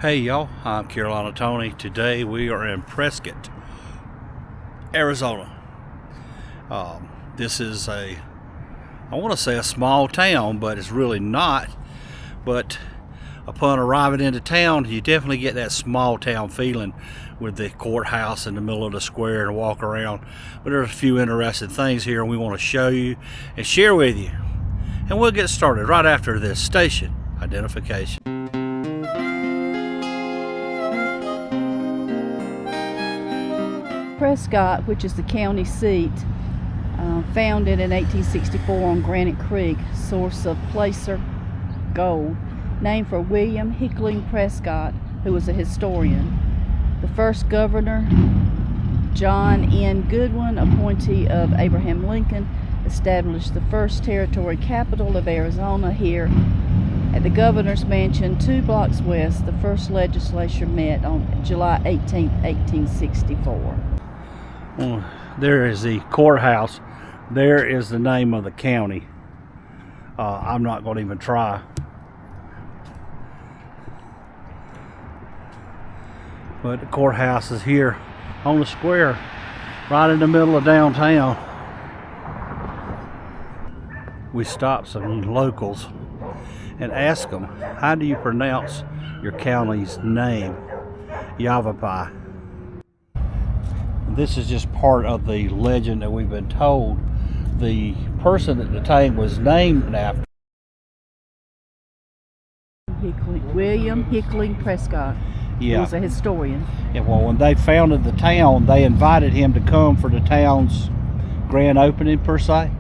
Hey y'all, I'm Carolina Tony. Today we are in Prescott, Arizona. This is I want to say a small town, but it's really not. But upon arriving into town, you definitely get that small town feeling with the courthouse in the middle of the square and walk around. But there's a few interesting things here and we want to show you and share with you. And we'll get started right after this station identification. Prescott, which is the county seat, founded in 1864 on Granite Creek, source of placer gold, named for William Hickling Prescott, who was a historian. The first governor, John N. Goodwin, appointee of Abraham Lincoln, established the first territory capital of Arizona here at the governor's mansion 2 blocks west. The first legislature met on July 18, 1864. There is the courthouse. There is the name of the county. I'm not going to even try. But the courthouse is here on the square, right in the middle of downtown. We stopped some locals and asked them, how do you pronounce your county's name? Yavapai. This is just part of the legend that we've been told. The person that the town was named after, William Hickling Prescott. He was a historian. Yeah, well, when they founded the town, they invited him to come for the town's grand opening, per se.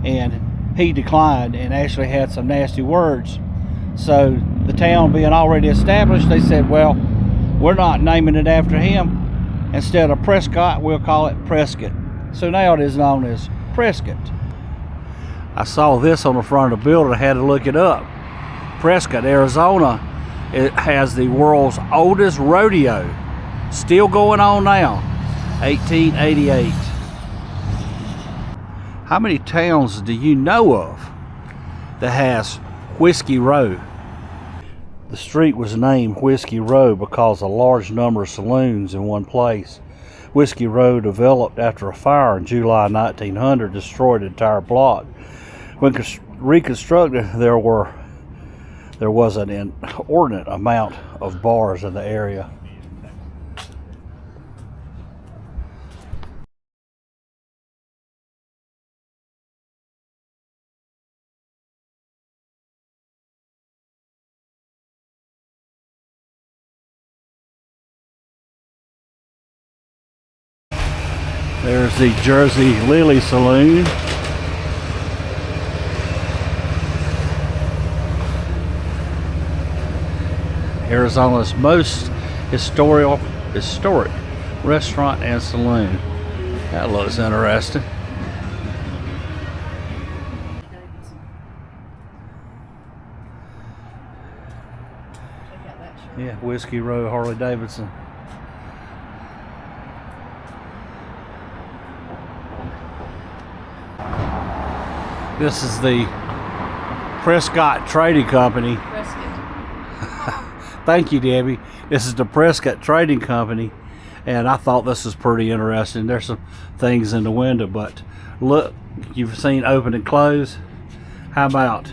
And he declined and actually had some nasty words. So the town being already established, they said, well, we're not naming it after him. Instead of Prescott, we'll call it Prescott. So now it is known as Prescott. I saw this on the front of the building. I had to look it up. Prescott, Arizona, it has the world's oldest rodeo. Still going on now. 1888. How many towns do you know of that has Whiskey Row? The street was named Whiskey Row because a large number of saloons in one place. Whiskey Row developed after a fire in July 1900 destroyed the entire block. When reconstructed, there was an inordinate amount of bars in the area. There's the Jersey Lily Saloon. Arizona's most historic restaurant and saloon. That looks interesting. Yeah, Whiskey Row, Harley Davidson. This is the Prescott Trading Company. Prescott. Thank you, Debbie. This is the Prescott Trading Company, and I thought this was pretty interesting. There's some things in the window, but look, you've seen open and close. How about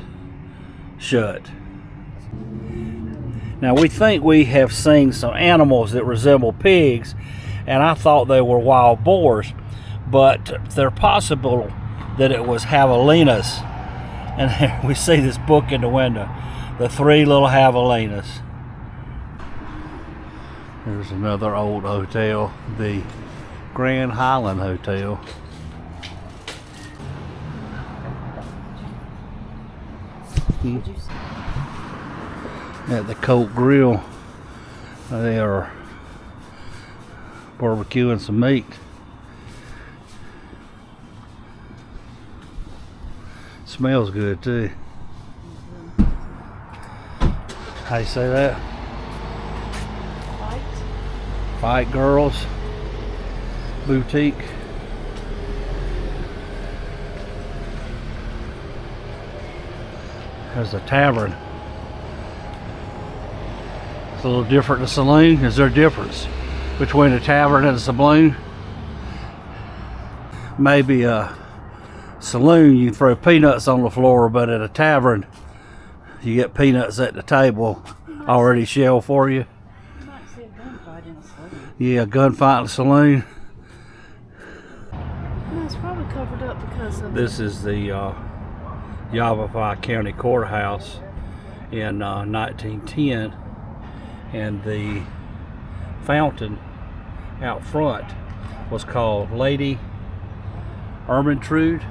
shut? Now, we think we have seen some animals that resemble pigs, and I thought they were wild boars, but they're possible that it was javelinas. And here we see this book in the window, The 3 Little Javelinas. There's another old hotel, the Grand Highland Hotel. At the Colt Grill, they are barbecuing some meat. Smells good too. How you say that? Fight Girls Boutique. There's a tavern. It's a little different than a saloon. Is there a difference between a tavern and a saloon? Maybe a saloon you can throw peanuts on the floor, but at a tavern you get peanuts at the table already shelled for you. You might see a gunfight in a saloon. Yeah, a gunfight in a saloon. No, it's probably covered up because of... This is the Yavapai County Courthouse in 1910, and the fountain out front was called Lady Ermintrude,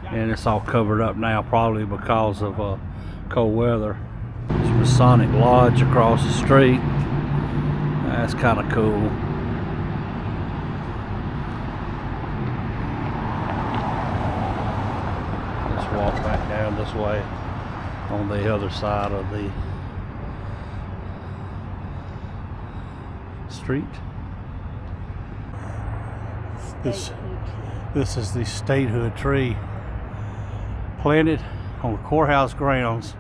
and it's all covered up now, probably because of cold weather. There's a Masonic Lodge across the street. That's kind of cool. Let's walk back down this way on the other side of the street. This is the statehood tree planted on the courthouse grounds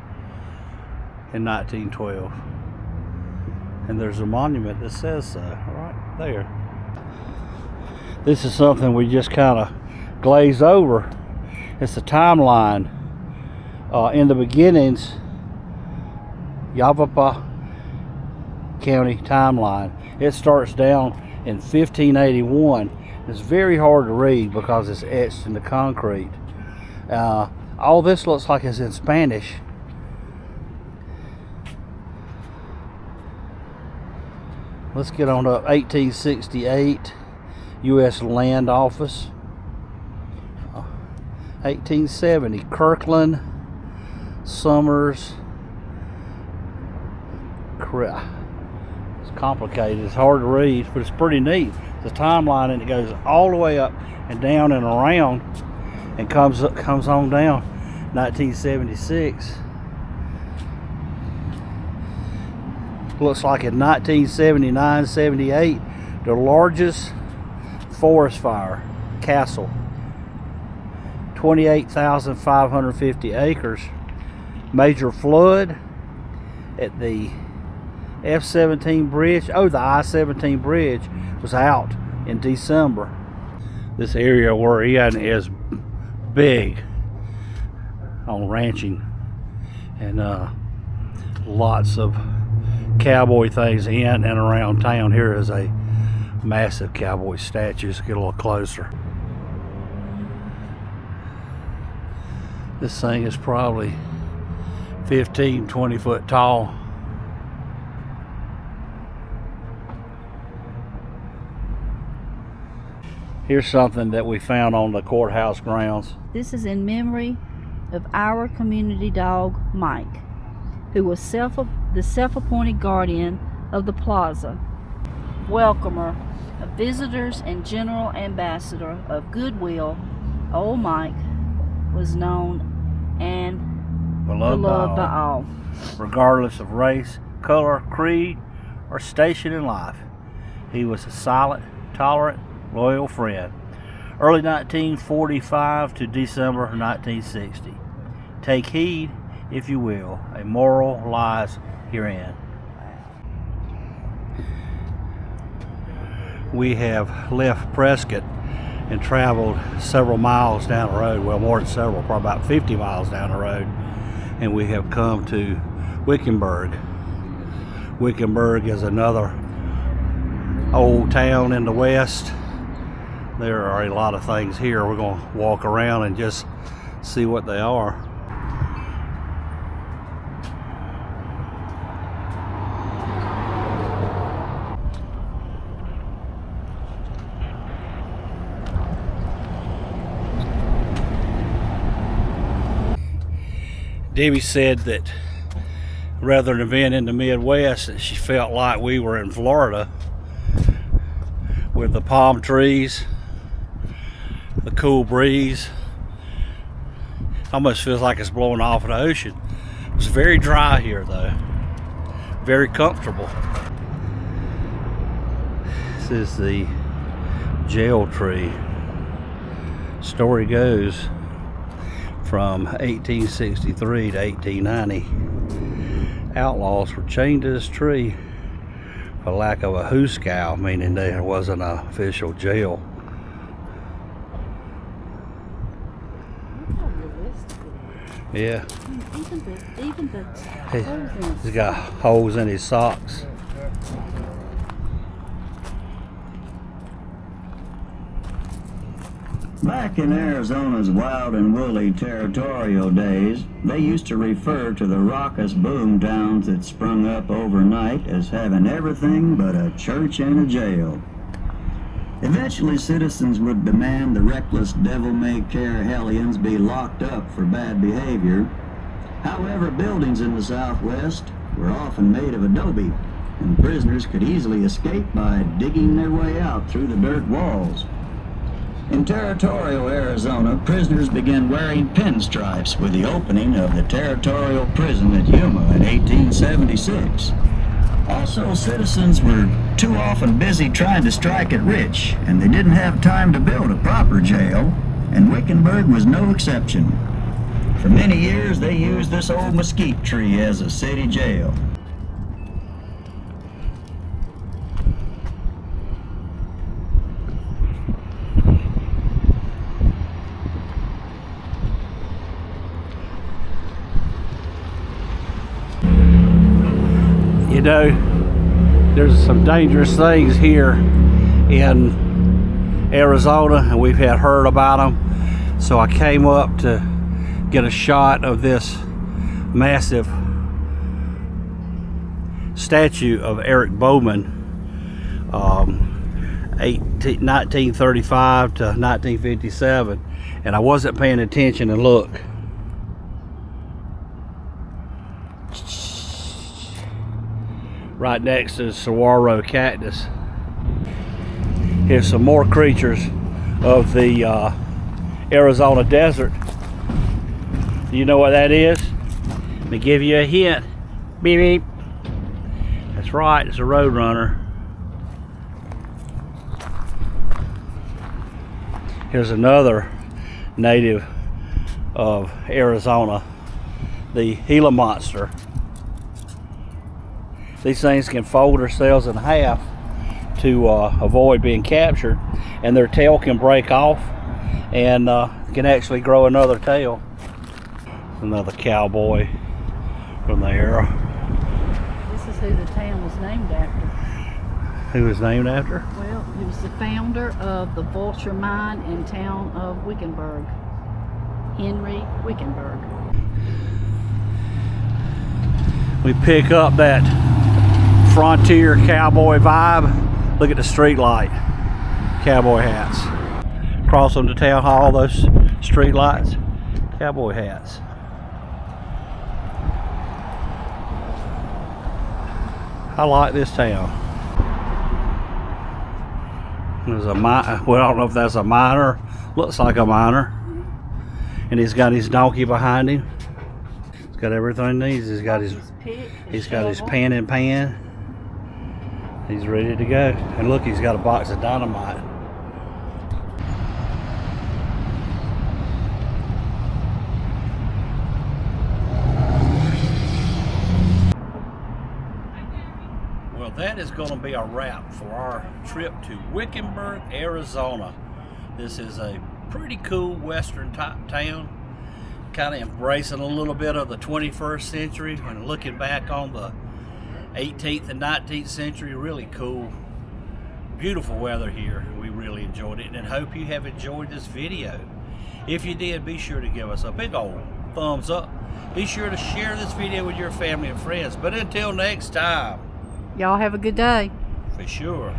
in 1912. And there's a monument that says so right there. This is something we just kind of glazed over. It's a timeline. In the beginnings, Yavapai County timeline. It starts down in 1581. It's very hard to read because it's etched in the concrete. All this looks like it's in Spanish. Let's get on up. 1868, U.S. Land Office. 1870, Kirkland, Summers. It's complicated. It's hard to read, but it's pretty neat. The timeline, and it goes all the way up and down and around, and comes on down. 1976. Looks like in 1979-78, the largest forest fire, Castle, 28,550 acres. Major flood at the F-17 bridge. Oh, the I-17 bridge was out in December. This area we're in is big on ranching, and lots of cowboy things in and around town. Here is a massive cowboy statue. Let's get a little closer. This thing is probably 15-20 foot tall. Here's something that we found on the courthouse grounds. This is in memory of our community dog, Mike, who was the self-appointed guardian of the plaza, welcomer of visitors and general ambassador of goodwill. Old Mike was known and beloved by all, regardless of race, color, creed, or station in life. He was a silent, tolerant, loyal friend. Early 1945 to December 1960. Take heed, if you will, a moral lies herein. We have left Prescott and traveled several miles down the road, well, more than several, probably about 50 miles down the road, and we have come to Wickenberg. Wickenburg is another old town in the west. There are a lot of things here. We're going to walk around and just see what they are. Debbie said that rather than being in the Midwest, that she felt like we were in Florida with the palm trees, the cool breeze. Almost feels like it's blowing off of the ocean. It's very dry here though, very comfortable. This is the jail tree. Story goes from 1863 to 1890. outlaws were chained to this tree for lack of a hooskow, meaning there wasn't an official jail. Yeah. Even the He's got holes in his socks. Back in Arizona's wild and woolly territorial days, they used to refer to the raucous boom towns that sprung up overnight as having everything but a church and a jail. Eventually, citizens would demand the reckless devil-may-care hellions be locked up for bad behavior. However, buildings in the Southwest were often made of adobe, and prisoners could easily escape by digging their way out through the dirt walls. In territorial Arizona, prisoners began wearing pinstripes with the opening of the territorial prison at Yuma in 1876. Also, citizens were too often busy trying to strike it rich, and they didn't have time to build a proper jail, and Wickenburg was no exception. For many years, they used this old mesquite tree as a city jail. You know, there's some dangerous things here in Arizona, and we've had heard about them. So I came up to get a shot of this massive statue of Eric Bowman, 1935 to 1957, and I wasn't paying attention. And look, right next to the saguaro cactus. Here's some more creatures of the Arizona desert. Do you know what that is? Let me give you a hint. Beep beep. That's right, it's a roadrunner. Here's another native of Arizona, the Gila monster. These things can fold themselves in half to avoid being captured, and their tail can break off and can actually grow another tail. Another cowboy from the era. This is who the town was named after. Who was named after? Well, he was the founder of the Vulture Mine and town of Wickenburg, Henry Wickenberg. We pick up that frontier cowboy vibe. Look at the street light. Cowboy hats. Across from the town hall, those street lights. Cowboy hats. I like this town. There's a mine. Well, I don't know if that's a miner. Looks like a miner. And he's got his donkey behind him. He's got everything he needs. He's got his pan and pan. He's ready to go. And look, he's got a box of dynamite. Well, that is going to be a wrap for our trip to Wickenburg, Arizona. This is a pretty cool western type town, kind of embracing a little bit of the 21st century and looking back on the 18th and 19th century. Really cool, beautiful weather here. We really enjoyed it, and hope you have enjoyed this video. If you did, be sure to give us a big old thumbs up. Be sure to share this video with your family and friends. But until next time, Y'all have a good day. for sure.